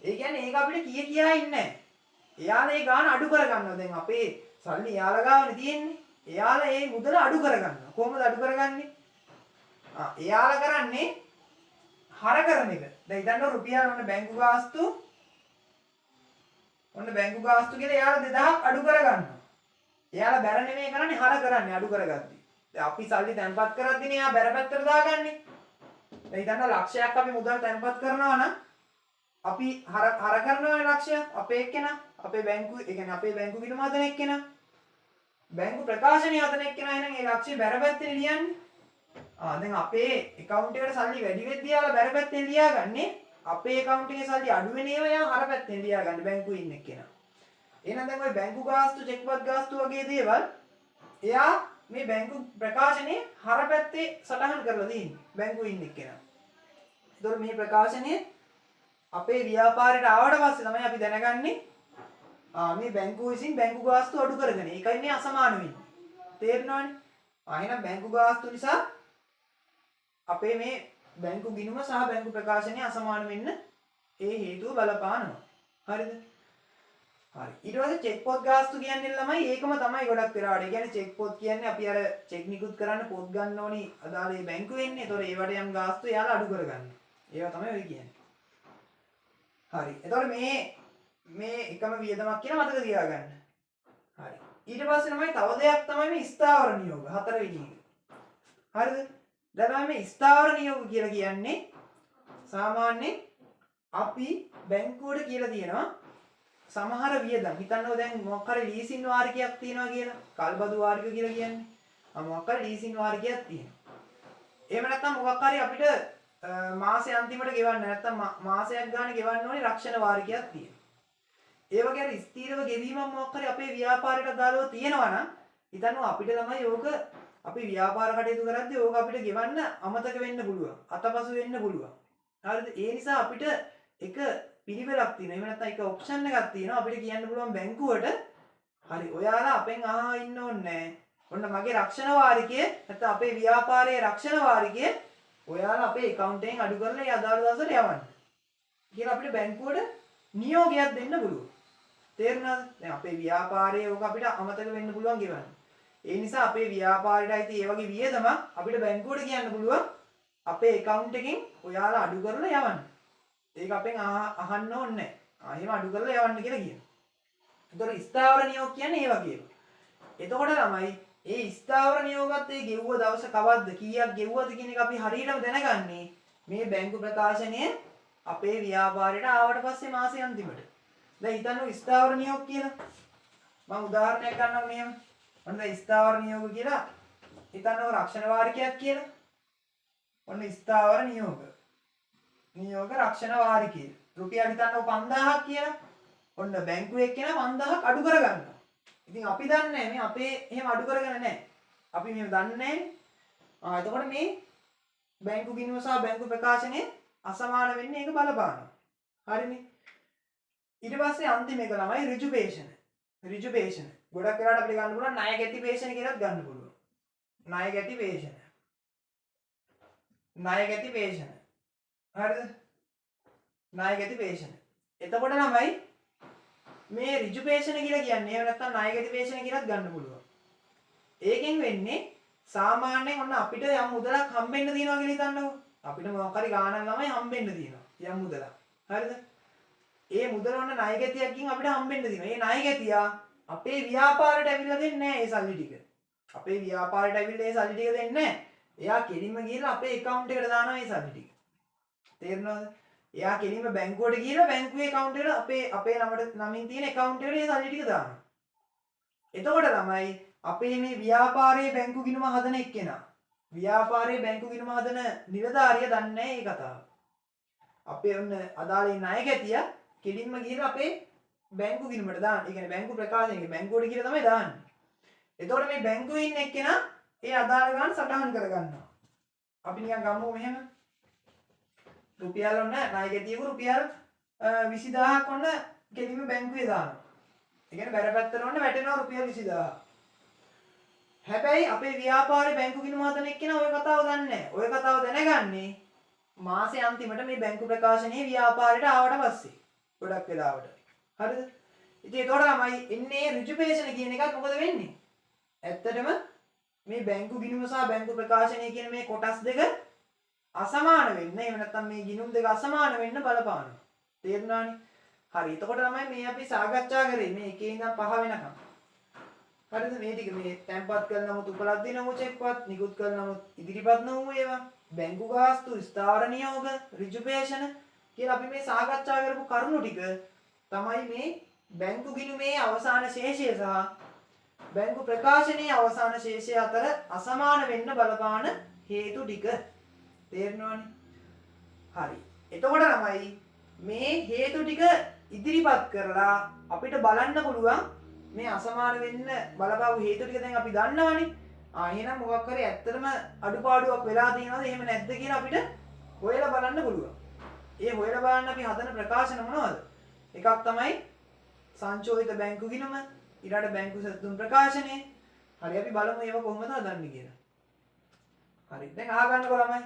ඒ කියන්නේ ඒක අපිට කියා ඉන්නේ නැහැ. එයාලා ඒ ගාන අඩු කරගන්නවා. දැන් අපේ සල්ලි එයාලා ගාවනේ තියෙන්නේ. එයාලා ඒ මුදල අඩු කරගන්නවා. කොහොමද අඩු කරගන්නේ? එයාලා කරන්නේ හර කරන එක. දැන් හිතන්න රුපියල් ඔන්න බැංකු ගාස්තු කියලා එයාලා 2000ක් අඩු කරගන්නවා. එයාලා බැර නෙමෙයි කරන්නේ හර කරන්නේ අඩු කරගද්දි. දැන් අපි සල්ලි තැන්පත් කරද්දිනේ එයා බැර පැත්තට දාගන්නේ. දැන් හිතන්න ලක්ෂයක් අපි මුදල් තැන්පත් කරනවා නම් අපි හර කරනවා ලක්ෂයක් අපේ එක්කෙනා අපේ බැංකුවේ ඒ කියන්නේ අපේ බැංකු ගිණුම හදන එක්කෙනා බැංකු ප්‍රකාශනය හදන එක්කෙනා එහෙනම් ඒ ලක්ෂය බැර පැත්තේ ලියන්නේ. දැන් අපේ account එකට සල්ලි වැඩි වෙද්දී යාලා බැර පැත්තෙන් ලියාගන්නේ අපේ account එකේ සල්ලි අඩු වෙන ඒවා යා හර පැත්තෙන් ලියාගන්න බැංකුවේ ඉන්න එක්කෙනා. එහෙනම් දැන් ওই බැංකු ගාස්තු චෙක්පත් ගාස්තු වගේ දේවල් එයා මේ බැංකු ප්‍රකාශනයේ හර පැත්තේ සටහන් කරලා තියෙන්නේ බැංකුවේ ඉන්න එක්කෙනා. ඒතකොට මේ ප්‍රකාශනය අපේ ව්‍යාපාරයට ආවට පස්සේ තමයි අපි දැනගන්නේ මේ බැංකුව විසින් බැංකු ගාස්තු අඩු කරගෙන. ඒකයි මේ අසමාන වෙන්නේ. තේරෙනවනේ? එහෙනම් බැංකු ගාස්තු නිසා අපේ මේ බැංකු ගිණුම සහ බැංකු ප්‍රකාශනය අසමාන වෙන්න ඒ හේතුව බලපානවා. හරිද? හරි. ඊට පස්සේ චෙක් පොත් ගාස්තු කියන්නේ ළමයි ඒකම තමයි ගොඩක් වෙලාවට. ඒ කියන්නේ චෙක් පොත් කියන්නේ අපි අර චෙක් නිකුත් කරන්න පොත් ගන්න ඕනි අදාළ ඒ බැංකුවේ ඉන්නේ. ඒතකොට ඒවට යම් ගාස්තු යාලා අඩු කරගන්න. ඒවා තමයි ඔය කියන්නේ. හරි. එතකොට මේ එකම වියදමක් කියලා මතක තියාගන්න. හරි. ඊට පස්සේ තමයි තව දෙයක් තමයි මේ ස්ථාවර නියෝග හතරවෙනි එක. හරිද? දැන් මේ ස්ථාවර නියෝග කියලා කියන්නේ සාමාන්‍යයෙන් අපි බැංකුවට කියලා තියෙනවා සමහර වියදම්. හිතන්නකෝ දැන් මොකක් හරි ලීසින් වාරිකයක් තියෙනවා කියලා. කල්බදු වාරික කියලා කියන්නේ. මොකක් හරි ලීසින් වාරිකයක් තියෙනවා. එහෙම නැත්නම් මොකක් හරි අපිට මාසෙ අන්තිමට ගෙවන්න නැත්නම් මාසයක් ගානේ ගෙවන්න ඕනේ රක්ෂණ වාරිකයක් තියෙනවා. ඒ වගේ හරි ස්ථීරව ගෙවීමක් මොකක් හරි අපේ ව්‍යාපාරයට අදාළව තියෙනවා නම් හිතන්න අපිට ළමයි ඕක අපි ව්‍යාපාර කටයුතු කරද්දී ඕක අපිට ගෙවන්න අමතක වෙන්න පුළුවන්. අතපසු වෙන්න පුළුවන්. හරිද? ඒ නිසා අපිට එක පිළිවෙලක් තියෙනවා. එහෙම නැත්නම් එක ඔප්ෂන් එකක් තියෙනවා. අපිට කියන්න පුළුවන් බැංකුවට හරි ඔයාලා අපෙන් අහා ඉන්න ඕනේ නැහැ. ඔන්න මගේ රක්ෂණ වාරිකය නැත්නම් අපේ ව්‍යාපාරයේ රක්ෂණ වාරිකය ඔයාලා අපේ account එකෙන් අඩු කරලා ඒ අදාළ දවසට යවන්න. කියලා අපිට බැංකුවට නියෝගයක් දෙන්න පුළුවන්. තේරුණාද? දැන් අපේ ව්‍යාපාරයේ ඕක අපිට අමතක වෙන්න පුළුවන් ගෙවන්න. ඒ නිසා අපේ ව්‍යාපාරයට අයිති ඒ වගේ වියදම අපිට බැංකුවට කියන්න පුළුවන් අපේ account එකෙන් ඔයාලා අඩු කරලා යවන්න. ඒක අපෙන් අහන්න ඕනේ නැහැ. එහෙම අඩු කරලා යවන්න කියලා කියනවා. ඒතකොට ස්ථාවර නියෝග කියන්නේ ඒ වගේම. එතකොට ළමයි ඒ ස්ථාවර නියෝගත් ඒ ගෙවුව දවස කවද්ද කීයක් ගෙවුවද කියන එක අපි හරියටම දැනගන්නේ මේ බැංකු ප්‍රකාශනය අපේ ව්‍යාපාරයට ආවට පස්සේ මාසේ අන්තිමට. දැන් හිතන්නකො ස්ථාවර නියෝග කියලා. මම උදාහරණයක් ගන්නම් මෙහෙම. ඔන්න දැන් ස්ථාවර නියෝග කියලා හිතන්නකො රක්ෂණ වාරිකයක් කියලා. ඔන්න ස්ථාවර නියෝග. නියෝග රක්ෂණ වාරිකය. රුපියල් හිතන්නකො 5000ක් කියලා. ඔන්න බැංකුවේ එක්කෙනා 5000ක් අඩු කරගන්නවා. ඉතින් අපි දන්නේ මේ අපේ එහෙම අඩු කරගෙන නැහැ. අපි මේව දන්නේ නැහැ. එතකොට මේ බැංකු ගිණුම සහ බැංකු ප්‍රකාශනයේ අසමාන වෙන්නේ ඒක බලපානවා. හරිනේ. ඊට පස්සේ අන්තිම එක ළමයි රිජුපේෂන්. රිජුපේෂන්. ගොඩක් වෙලාවට අපිට ගන්න පුළුවන් ණය ගැතිපේෂන් කියලාත් ගන්න පුළුවන්. ණය ගැතිපේෂන්. ණය ගැතිපේෂන්. හරිද? ණය ගැතිපේෂන්. එතකොට ළමයි මේ රිජුපේෂන් කියලා කියන්නේ එහෙම නැත්නම් ණය ගැතිපේෂන් කියලාත් ගන්න පුළුවන්. ඒකෙන් වෙන්නේ සාමාන්‍යයෙන් ඔන්න අපිට යම් මුදලක් හම්බෙන්න තියෙනවා කියලා හිතන්නකෝ. අපිට මොකක් හරි ගාණක් ළමයි හම්බෙන්න තියෙනවා යම් මුදලක්. හරිද? ඒ මුදල ඔන්න ණය ගැතියකින් අපිට හම්බෙන්න තියෙනවා. මේ ණය ගැතියා අපේ ව්‍යාපාරයට ඇවිල්ලා දෙන්නේ නැහැ ඒ සල්ලි ටික. අපේ ව්‍යාපාරයට ඇවිල්ලා ඒ සල්ලි ටික දෙන්නේ නැහැ. එයා කෙලින්ම ගිහලා අපේ account එකට දානවා ඒ සල්ලි ටික. තේරෙනවද? එයා කෙලින්ම බැංකුවට ගිහලා බැංකුවේ account එකට අපේ නමින් තියෙන account එකට ඒ සල්ලි ටික දානවා. එතකොට ළමයි අපේ මේ ව්‍යාපාරයේ බැංකු ගිණුම හදන එක්කෙනා ව්‍යාපාරයේ බැංකු ගිණුම හදන නිලධාරියා දන්නේ නැහැ මේ කතාව. අපේ ඔන්න අදාළ ණය ගැතිය කෙලින්ම ගිහලා අපේ බැංකු ගිණුමට දාන්න. ඒ කියන්නේ බැංකු ප්‍රකාශනයේ බැංකුවට කියලා තමයි දාන්නේ. එතකොට මේ බැංකුවේ ඉන්න එක්කෙනා ඒ අදාළ ගාන සටහන් කරගන්නවා. අපි නිකන් ගමු මෙහෙම. රුපියල් ඔන්න ණය ගැතියක රුපියල් 20000ක් ඔන්න කෙලින්ම බැංකුවේ දානවා. ඒ කියන්නේ බැර පැත්තට ඔන්න වැටෙනවා රුපියල් 20000. හැබැයි අපේ ව්‍යාපාරේ බැංකු ගිණුම හදන එක්කෙනා ඔය කතාව දන්නේ නැහැ. ඔය කතාව දැනගන්නේ මාසේ අන්තිමට මේ බැංකු ප්‍රකාශනයේ ව්‍යාපාරයට ආවට පස්සේ. ගොඩක් වෙලාවට. හරිද? ඉතින් ඒතකොට ළමයි එන්නේ රිජුපේෂන් කියන එකත් මොකද වෙන්නේ? ඇත්තටම මේ බැංකු ගිණුම සහ බැංකු ප්‍රකාශනය කියන මේ කොටස් දෙක අසමාන වෙන්න. එහෙම නැත්නම් මේ ගිණුම් දෙක අසමාන වෙන්න බලපානවා. තේරුණානේ? හරි. එතකොට ළමයි මේ අපි සාකච්ඡා කරේ මේ එකේ ඉඳන් 5 වෙනකම්. හරිද? මේ ටික මේ තැන්පත් කරන නමුත් උපලබ්ධි නමු චෙක්පත් නිකුත් කරන නමුත් ඉදිරිපත් නොවු ඒවා බැංකු ගාස්තු ස්ථාවර නියෝග රිජුපේෂන් කියලා අපි මේ සාකච්ඡා කරපු කරුණු ටික තමයි මේ බැංකු ගිණුමේ අවසාන ශේෂය සහ බැංකු ප්‍රකාශනයේ අවසාන ශේෂය අතර අසමාන වෙන්න බලපාන හේතු ටික. තේරෙනවනේ? හරි. එතකොට ළමයි මේ හේතු ටික ඉදිරිපත් කරලා අපිට බලන්න පුළුවන් මේ අසමාන වෙන්න බලපාපු හේතු ටික දැන් අපි දන්නවනේ. එහෙනම් මොකක් කරේ ඇත්තටම අඩුපාඩුවක් වෙලා තියෙනවද එහෙම නැද්ද කියලා අපිට හොයලා බලන්න පුළුවන්. ඒ හොයලා බලන්න අපි හදන ප්‍රකාශන මොනවද? එකක් තමයි සංචෝදිත බැංකු ගිණුම, ඊළඟට බැංකු සතුම් ප්‍රකාශනය. හරි අපි බලමු ඒව කොහොමද හදන්නේ කියලා. හරි දැන් අහගන්නකො ළමයි.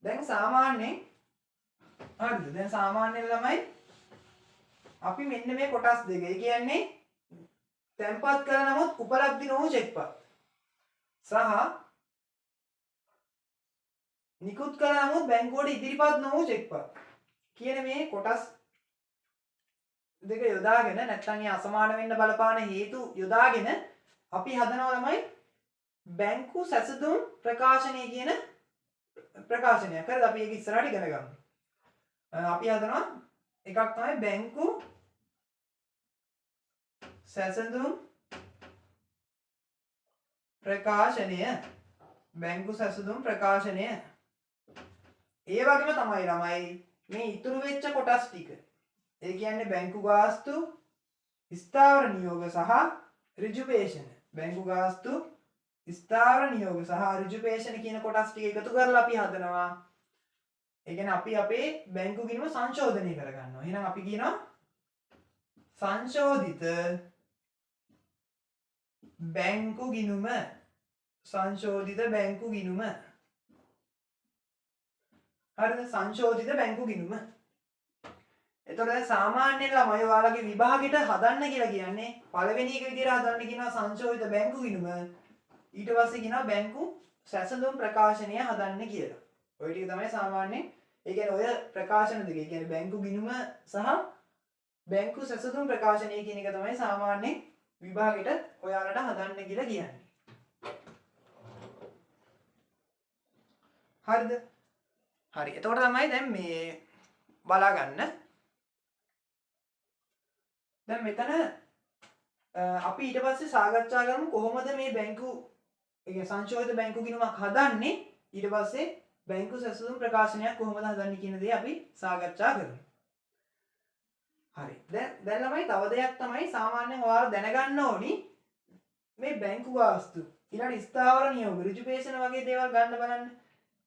දැන් සාමාන්‍යයෙන් හරිද? දැන් සාමාන්‍යයෙන් ළමයි අපි මෙන්න මේ කොටස් දෙක. ඒ කියන්නේ තැන්පත් කළ නමුත් උපලබ්ධි නොවු චෙක්පත් සහ නිකුත් කළ නමුත් බැංකුවට ඉදිරිපත් නොවු චෙක්පත් කියන මේ කොටස් දෙක යොදාගෙන නැත්නම් මේ අසමාන වෙන්න බලපාන හේතු යොදාගෙන අපි හදනවා ළමයි බැංකු සැසඳුම් ප්‍රකාශනය කියන ප්‍රකාශනයක්. හරිද? අපි ඒක ඉස්සරහට ඉගෙන ගමු. අපි හදනවා එකක් තමයි බැංකු සැසඳුම් ප්‍රකාශනය. බැංකු සැසඳුම් ප්‍රකාශනය. ඒ වගේම තමයි ළමයි මේ ඉතුරු වෙච්ච කොටස් ටික. ඒ කියන්නේ බැංකු ගාස්තු, ස්ථාවර නියෝග සහ රිජුපේෂන්. බැංකු ගාස්තු, ස්ථාවර නියෝග සහ රිජුපේෂන් කියන කොටස් ටික එකතු කරලා අපි හදනවා ඒ කියන්නේ අපි අපේ බැංකු ගිණුම සංශෝධනය කරගන්නවා. එහෙනම් අපි කියනවා සංශෝධිත බැංකු ගිණුම. සංශෝධිත බැංකු ගිණුම. හරිද? සංශෝධිත බැංකු ගිණුම. එතකොට දැන් සාමාන්‍යයෙන් ළමයි ඔයාලගේ විභාගෙට හදන්න කියලා කියන්නේ පළවෙනි එක විදිහට හදන්න කියනවා සංශෝධිත බැංකු ගිණුම. ඊට පස්සේ කියනවා බැංකු සැසඳුම් ප්‍රකාශනය හදන්න කියලා. ඔය ටික තමයි සාමාන්‍යයෙන් ඒ කියන්නේ ඔය ප්‍රකාශන දෙක. ඒ කියන්නේ බැංකු ගිණුම සහ බැංකු සැසඳුම් ප්‍රකාශනය කියන එක තමයි සාමාන්‍යයෙන් විභාගෙට ඔයාලට හදන්න කියලා කියන්නේ. හරිද? හරි. එතකොට තමයි දැන් මේ බලා ගන්න. දැන් මෙතන අපි ඊට පස්සේ සාකච්ඡා කරමු කොහොමද මේ බැංකු ඒ කියන්නේ සංශෝධිත බැංකු ගිණුමක් හදන්නේ. ඊට පස්සේ බැංකු සැසඳුම් ප්‍රකාශනයක් කොහොමද හදන්නේ කියන දේ අපි සාකච්ඡා කරමු. හරි. දැන් ළමයි තව දෙයක් තමයි සාමාන්‍යයෙන් ඔයාලා දැනගන්න ඕනි මේ බැංකු වාස්තු ඊළඟ ස්ථාවර නියෝග රිජුපේෂන් වගේ දේවල් ගන්න බලන්න.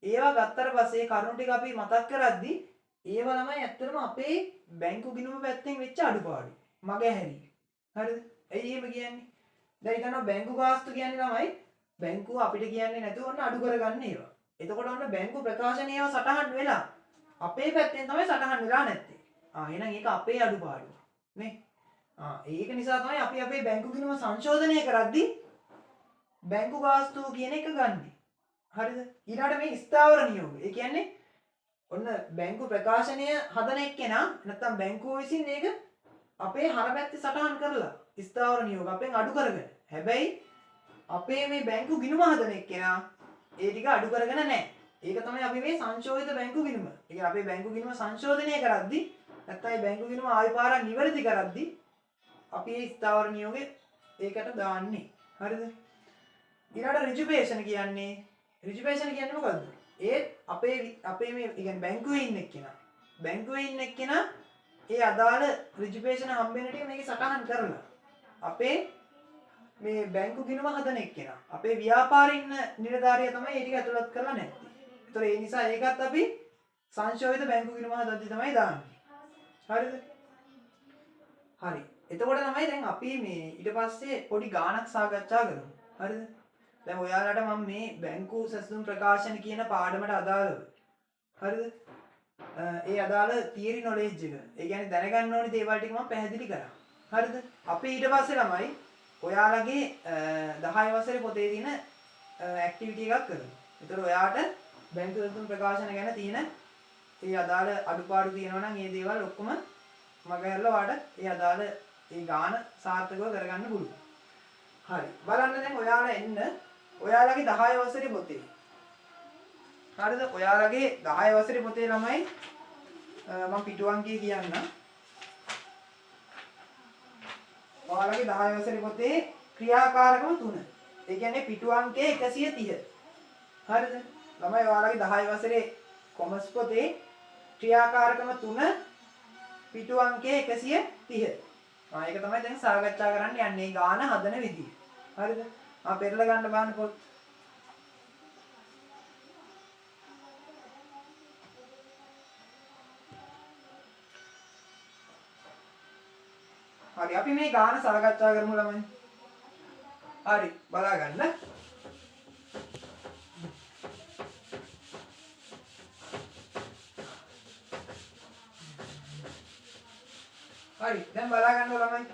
ඒවා ගත්තට පස්සේ කරුණු ටික අපි මතක් කරද්දී ඒවා ළමයි ඇත්තටම අපේ බැංකු ගිණුම පැත්තෙන් වෙච්ච අඩුපාඩු. මගේ හැරි. හරිද? ඇයි එහෙම කියන්නේ? දැන් හිතන්න බැංකු වාස්තු කියන්නේ ළමයි බැංකුව අපිට කියන්නේ නැතුව ඔන්න අඩු කරගන්න ඒවා. එතකොට ඔන්න බැංකු ප්‍රකාශනයව සටහන් වෙලා අපේ පැත්තෙන් තමයි සටහන් වෙලා නැත්තේ. එහෙනම් ඒක අපේ අඩුපාඩුව නේ. ඒක නිසා තමයි අපි අපේ බැංකු ගිණුම සංශෝධනය කරද්දී බැංකු ගාස්තුව කියන එක ගන්නෙ. හරිද? ඊළඟට මේ ස්ථාවර නියෝග. ඒ කියන්නේ ඔන්න බැංකු ප්‍රකාශනය හදන එක්කෙනා නැත්තම් බැංකුව විසින් ඒක අපේ හර පැත්තේ සටහන් කරලා ස්ථාවර නියෝග අපෙන් අඩු කරගෙන. හැබැයි අපේ මේ බැංකු ගිණුම හදන එක්කෙනා ඒ ටික අඩු කරගෙන නැහැ. ඒක තමයි අපි මේ සංශෝධිත බැංකු ගිණුම. ඒ කියන්නේ අපේ බැංකු ගිණුම සංශෝධනය කරද්දී නැත්නම් මේ බැංකු ගිණුම ආයෙ පාරක් නිවැරදි කරද්දී අපි මේ ස්ථාවර නියෝගේ ඒකට දාන්නේ. හරිද? ඊළඟට රිජුපේෂන් කියන්නේ මොකද්ද? ඒ අපේ මේ කියන්නේ බැංකුවේ ඉන්න එක්කෙනා. බැංකුවේ ඉන්න එක්කෙනා ඒ අදාළ රිජුපේෂන් හම්බෙන්න ටික මේකේ සටහන් කරලා අපේ මේ බැංකු ගිණුම හදන එක්කෙනා. අපේ ව්‍යාපාරේ ඉන්න නිලධාරියා තමයි ඒ ටික ඇතුළත් කරලා නැත්තේ. ඒතර ඒ නිසා ඒකත් අපි සංශෝධිත බැංකු ගිණුම හදද්දි තමයි දාන්නේ. හරිද? හරි. එතකොට තමයි දැන් අපි මේ ඊට පස්සේ පොඩි ගාණක් සාකච්ඡා කරමු. හරිද? දැන් ඔයාලට මම මේ බැංකු සැසඳුම් ප්‍රකාශන කියන පාඩමට අදාළව හරිද? ඒ අදාළ තියරි නොලෙජ් එක. ඒ කියන්නේ දැනගන්න ඕනි දේවල් ටික මම පැහැදිලි කරා. හරිද? අපි ඊට පස්සේ ළමයි ඔයාලගේ 10 වසරේ පොතේ තියෙන ඇක්ටිවිටි එකක් කරමු. ඒතර ඔයාට බැංකු සැසඳුම් ප්‍රකාශන ගැන තියෙන ඒ අදාළ අඩුපාඩු තියෙනවා නම් ඒ දේවල් ඔක්කොම මගහැරලා ඔයාට ඒ අදාළ ඒ ගාන සාර්ථකව කරගන්න පුළුවන්. හරි. බලන්න දැන් ඔයාලා එන්න ඔයාලගේ 10 වසරේ පොතේ. හරිද? ඔයාලගේ 10 වසරේ පොතේ ළමයි මම පිටු අංකය කියන්නම්. ඔයාලගේ 10 වසරේ පොතේ ක්‍රියාකාරකම 3. ඒ කියන්නේ පිටු අංකය 130. හරිද? ළමයි ඔයාලගේ 10 වසරේ කොමර්ස් පොතේ ක්‍රියාකාරකම 3 පිටු අංකය 130. ඒක තමයි දැන් සාකච්ඡා කරන්න යන්නේ ගාන හදන විදිය. හරිද? පෙරලා ගන්න බලන්න පොත්. හරි අපි මේ ගාන සාකච්ඡා කරමු ළමයි. හරි බලා ගන්න. හරි දැන් බලා ගන්න ළමයි.